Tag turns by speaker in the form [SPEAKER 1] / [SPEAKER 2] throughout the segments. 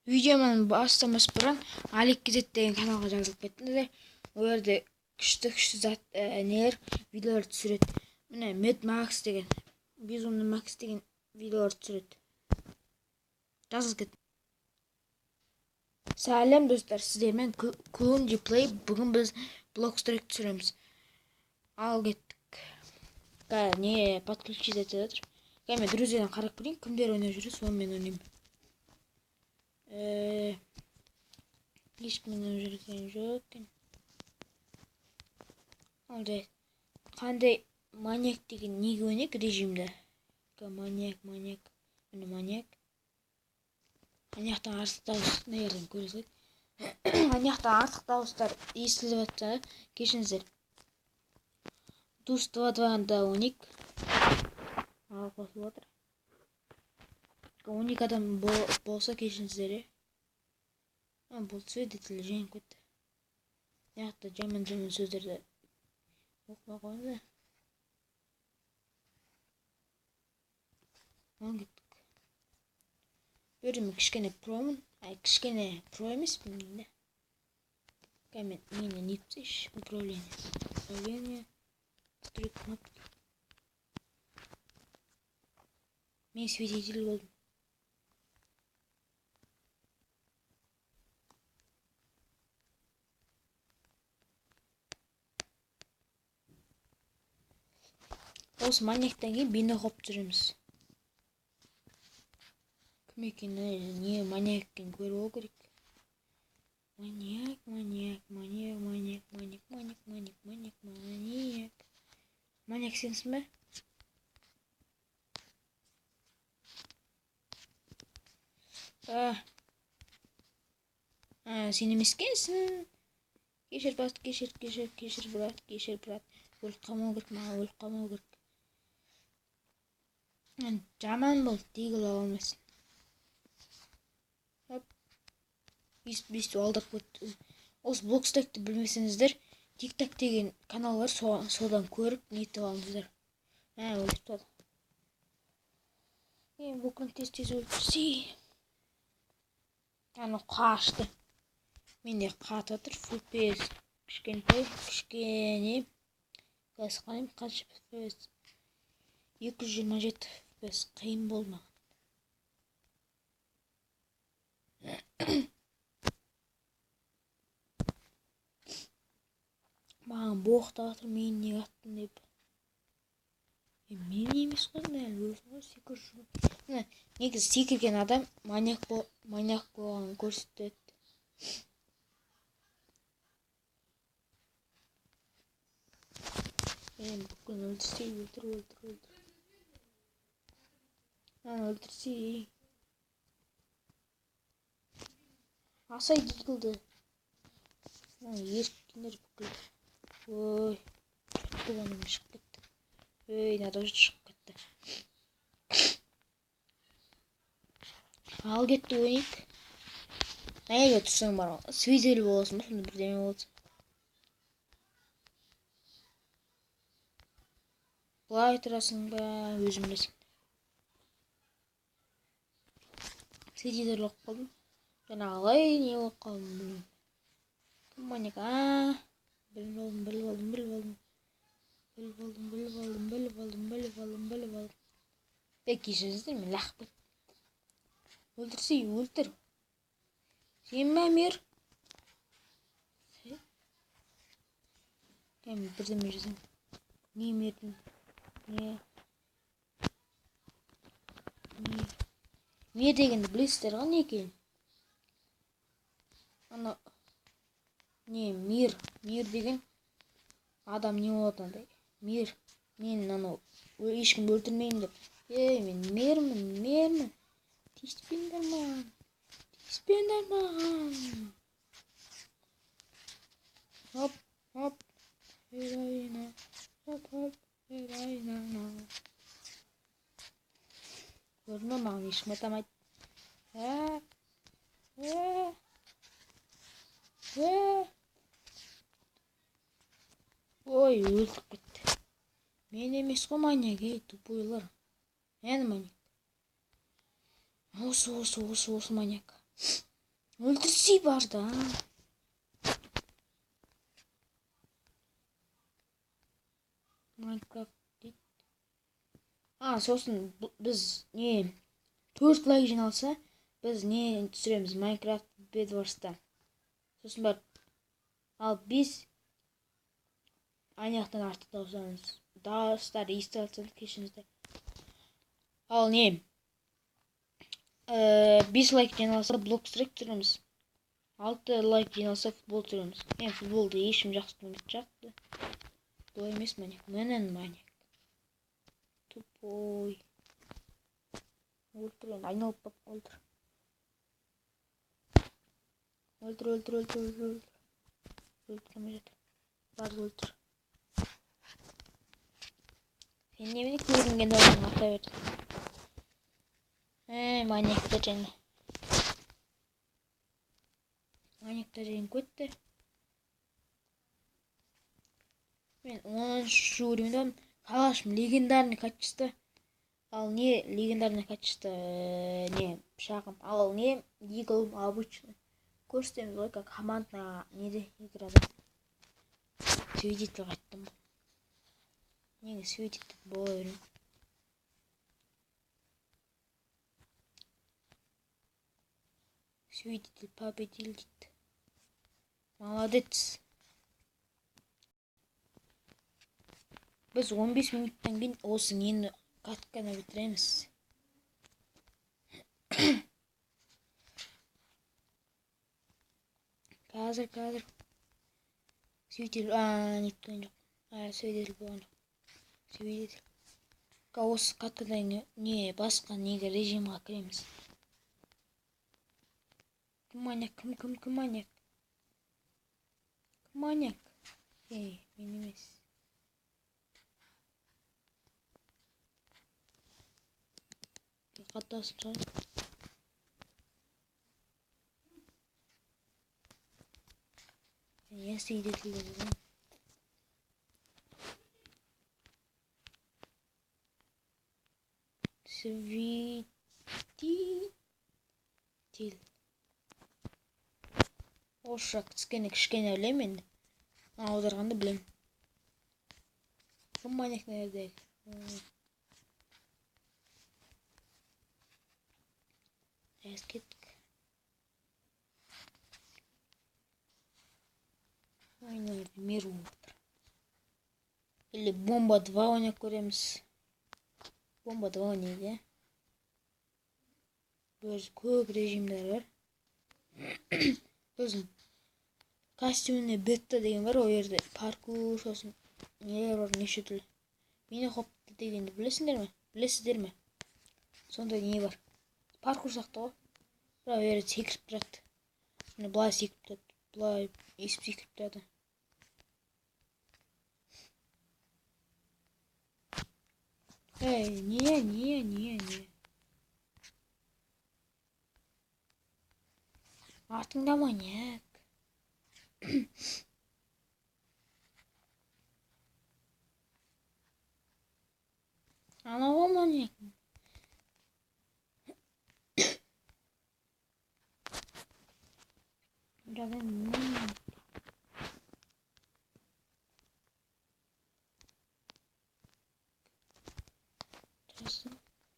[SPEAKER 1] Видеоны бастамас бұрын Алик Кезет деген каналға жазылып кеттіңіздер. Ол жерде күшті зат нелер видеолар түсіреді. Міне Mad Max деген, Безумный Макс деген видеолар түсіреді. Жазылып кет. Сәлем достар, сіздермен Клунди Плей. Бүгін біз блокстрек түсіреміз. Ал кеттік. Не подключить етіп жатыр. Мен друзьядан қарап көрейін, кімдер ойнап жүр, сонымен ойнаймын. Ешкіммен жүрген жоқ екен. Алдай, қандай маньяк деген неге ойнайық режимді? Маньяк. Міне маньяк. Маньяқтан артық дауыс нелерден көресіз. Маньяқтан артық дауыстар естіліп жатса, кешіңіздер. Дус 2-2-да ойнайық. Ал қосылып отыр. 12 адам болса кешіңіздер. Бұл свидетель жеңіп кетті. Яқты жаман сөздерді оқыма қойыңыз. Оң кеттік. Бөрімі кішкене промын. Кішкене про емес білмейді. Мен не етсеш? Управление. Строй кнопки. Мен свидетель болдым. Осы маньяктан кейін бені қоп жүреміз. Кім екені, не маньяк екенін көріп алу керек. Маньяк. Маньяк сенсің бе? Сен емес екенсің. Кешір брат. Өліп қалмау керек. Жаман бол, дегіл алмасын. Бесту алдырып кетті. Осы блокстректі білмесеңіздер, TikTok деген канал бар, содан көріп нетіп алыңыздар. Өліп тұрды. Бұл күн тез өлтірсей. Қашты. Менде қатып отыр, FPS кішкене. Газ қайым, қанша FPS? 227 FPS қиын болма. Маған боқта атыр, мен не аттым деп. Мен емес қой, өзің секір. Негізі секірген адам маньяк болғанын көрсетеді. Бүкін өлтірсей, өлтір. Өлтірсей. Асай дегілді. Еркендер бүкіл. Ой, жұтты ғаным шығып кетті. Надо шығып кетті. Ал кетті ойнайық. Неге тұрсаң бар ғой? Свидетель боласың ба? Сонда бірдеме болсын. Бұлай тұрасың ба? Өзім білесің. Свидетель болып қалдым. Жаңа қалай не болып қалдым білмеймін. Кім маньяк? Біліп алдым. Кешіріңіздер, мен лақ бет. Өлтірсей, өлтір. Сен ма мер? Бірдеме жазам. Не мердің? Мер дегенді білесіздер ғой не екен? Мир деген адам не болады андай? Мир. Мен ешкім өлтірмеймін деп. Мен мермін. Тиіспеңдер маған. Хоп. Heroina. Көрме маған ешкім атамайды. Ой, өлтіп кетті. Мен емес қой маньяк, тупойлар. Мен маньяк. Осы маньяк. Өлтірсей бар да. Minecraft дейді. Сосын біз не 4 лайк жиналса, біз не түсіреміз Minecraft Bedwars'та. Сосын бар. Ал 5 аяқтан артық таусаңыз. Дауыстар есті алсаңыз кешіңізді. Ал не 5 лайк жиналса блок стрек түсіреміз. 6 лайк жиналса футбол түсіреміз. Футболды ешкім жақсы көрмейтін сияқты. Бұл емес маньяк. Менен маньяк. Тупой. Өлтір, айналып бап өлтір. Өлтір. Өлтірме жатыр. Бар өлтір. Сен немене көрінгенде оның ата берді. Маньяктар және. Маньяктар және көтті. Мен 10 уровеньден калашым легендарный качество. Ал не легендарный качество не шағым. Ал не игл обычный. Көрсетеміз ғой, как командна неде играда. Свидетель қайттым. Неге свидетель бола берем. Свидетель победил дейді. Молодец. Біз 15 минуттан кейін осы нені катканы бітіреміз. Қазір. Свидетель, неткен жоқ. Свидетель болған жоқ. Свидетель. Осы каткадан не басқа неге режимға кіреміз. Кім маньяк? Кім маньяк? Кім маньяк? Мен емес. Қатасын шығар. Я свидетель едім. Свидетель. Орысша кішкене білем енді. Аударғанды білем. Кім маньяк nerede? Кеттік. Ойнайды, мир отыр. Или бомба 2 ойнап көреміз. Бомба 2 ойнайды. Біз көп режимдер бар. Сосын костюміне бетта деген бар, о жерде паркур, сосын нелер бар, неше түрлі. Мені хопты дегенді білесіздер ме? Сондай не бар. Паркур сақты ғой. Бірақ о жерде секіріп тұрады. Былай секіріп тұрады, былай есіп секіріп тұрады. Не. Артыңда маньяк. Анау маньяк.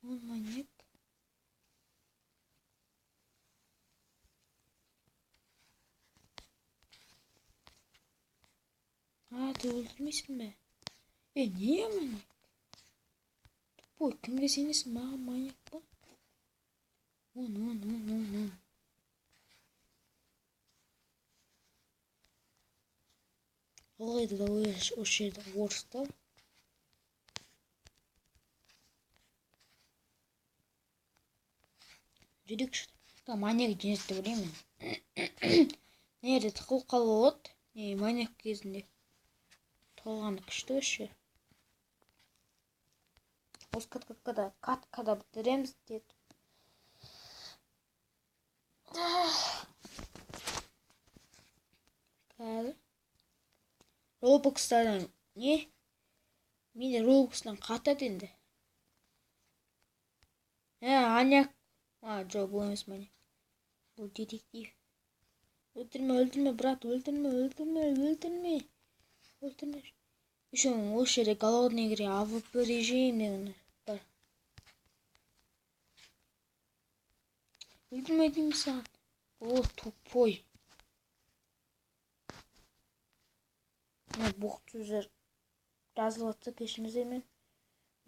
[SPEAKER 1] Он маньяк. Ты өлтірмейсің бе? Не маньяк? Тупой, кімге сенесің? Маған маньяк ба? Он. Алайда да осы жерде орыстар. Жүрекші. Маньяк жеңісті білемін. Nerede тықыл қалу болады? Маньяк кезінде. Толғаны күшті өші. Осы каткада бітіреміз деді. Қазір. Roblox'тардан не? Менде Roblox'тан қатады енді. Маньяк. Жоқ, бұл емес маньяк. Бұл детектив. Өлтірме, брат, өлтірме. Еще осы жерде голодный игре АВП режим деген бар. Өлтірме деймін саған. О, тупой. Боқ сөздер жазылып жатса кешіріңіздер, мен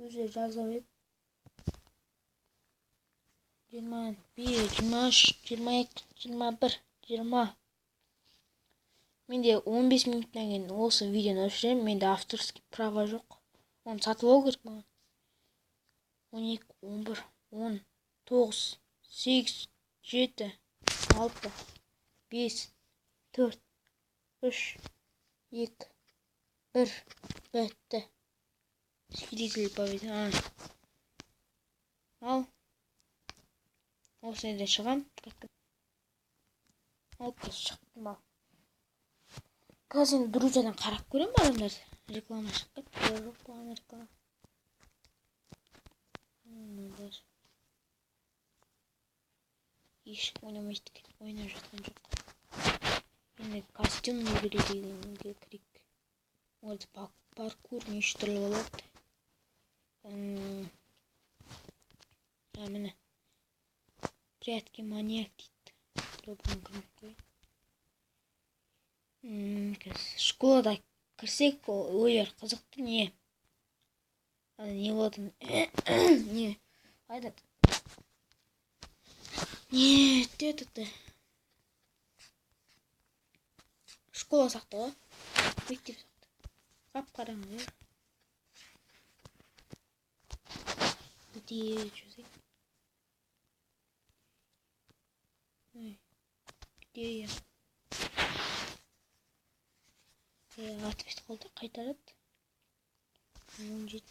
[SPEAKER 1] өздері жазып еді. 21, 23, 22, 21, 20. Менде 15 минуттан кейін осы видеоны өшіремін. Менде авторский право жоқ. Оны сатып алу керек маған. 12, 11, 10, 9, 8, 7, 6, 5, 4, 3, 2, 1. Бітті. Свидетель победы. Ал. Осы жерден шығам. Алып шықтым ал. Қазір друзьядан қарап көремін адамдар. Реклама шығып кетті. Жоқ болған реклама. Ешкім ойнамайды екен. Ойнап жатқан жоқ. Енді костюм игрегенге кірейік. Оларда паркур неше түрлі болады. Міне. Прятки маньяк дейді. Пробуем кіріп қой. Школада кірсек, ойлар қызықты не? Не болады? Не? Айтады. Не, это? Школа сақты ғой. Мектеп сақты. Қап-қараңғы. Где жүзек? Где я? Ответ қалды, қайтарады. 17.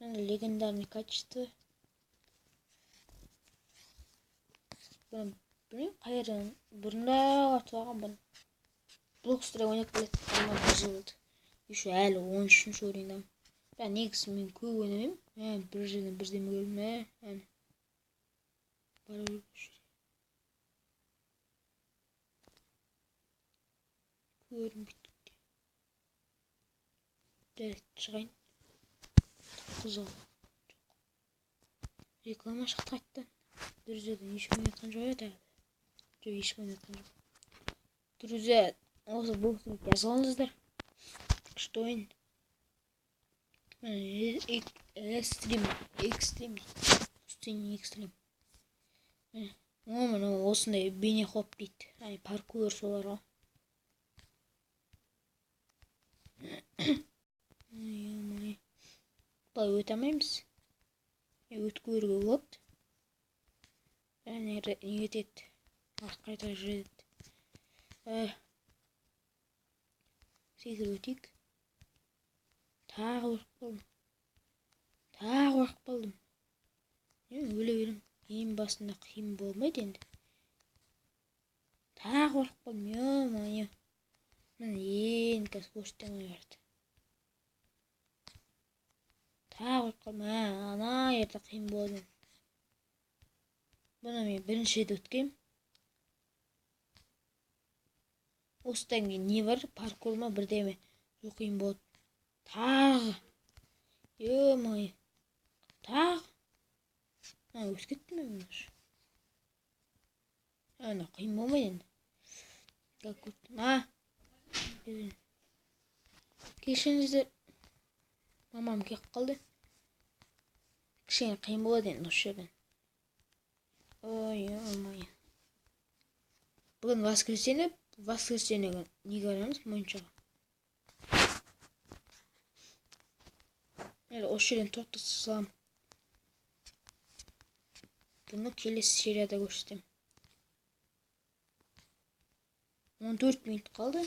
[SPEAKER 1] Легендарный качество. Білмеймін, қайырын бұрында атылған бұны. Блокстра ойнап келеді. Bir жыл болды. Еще әлі 13-ші ойындамын. Негізі мен көп ойнамаймын. Bir жылдан бірдеме көрдім. Бар өргіш. Көрінбейді. Дәрет шығайын. Қызыл. Реклама шықты қайттан. Друзьядан ешкім ойнатқан жоқ еді. Жоқ, ешкім ойнатқан жоқ. Друзья, осы блогты жазылыңыздар. Күшті ойын. Экстрим. Міне осындай бейнехоп дейді. Паркур солар ғой. Бұлай өте алмаймыз. Өткөруге болады. Не етеді. Қайта жүреді. Секір өтейік. Тағы ұрып қалдым. Өле берем. Ең басында қиын болмайды енді. Тағы ұрып қалдым. Е-мойы. Ең көштен ойырды. Тағы ұрып қалдым. Ана ерді қиын болды. Бұны мен бірінші рет өткем. Осыдан кейін не бар? Паркур ма бірдеме? Жоқ, қиын болды. Тағы. Е-мойы. Тағы. Өтіп кеттім мен мұныш. Қиын болмайды енді. Как өттім. Кешіңіздер. Мамам кеп қалды. Кішкене қиын болады енді осы жерден. Ой. Бүгін воскресенье не көреміз моншаға. Осы жерден тоқтық салам. Бұны келесі серияда көрсетем. 14 минут қалды.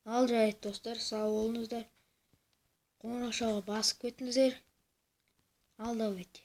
[SPEAKER 1] Ал жарайды достар, сау болыңыздар. Қоңырау шалға басып кетіңіздер. Алдау ете.